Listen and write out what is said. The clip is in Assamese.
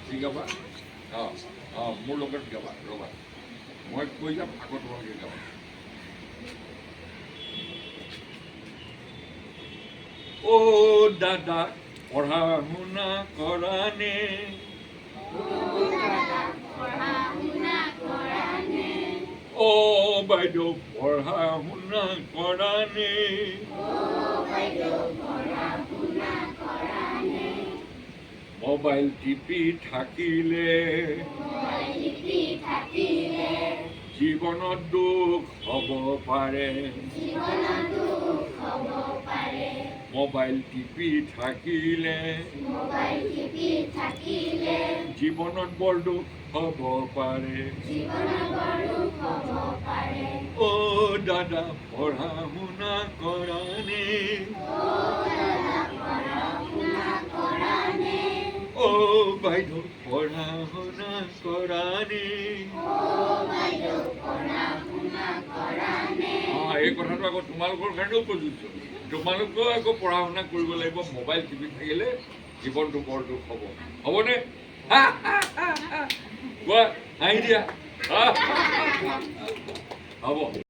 কি গাবা অঁ অঁ মোৰ লগত গাবা ৰ'বা মই কৈ যাম আকৌ তোমালোকে গাবা অ' দাদা পঢ়া শুনা কৰা নে অ' বাইদেউ পঢ়া শুনা কৰা নে মোবাইল টিপি থাকিলে জীৱনত দুখ হ'ব পাৰে মোবাইল টিপি থাকিলে জীৱনত বৰ দুখ হ'ব পাৰে অ' দাদা পঢ়া শুনা কৰা নে অ' বাইদেউ পঢ়া শুনা কৰা নে এই কথাটো আকৌ তোমালোকৰ কাৰণেও প্ৰযোজ্য তোমালোকেও আকৌ পঢ়া শুনা কৰিব লাগিব মোবাইল টিপি থাকিলে জীৱনটো বৰ দুখ হ'ব হ'বনে কোৱা হাঁহি দিয়া হ'ব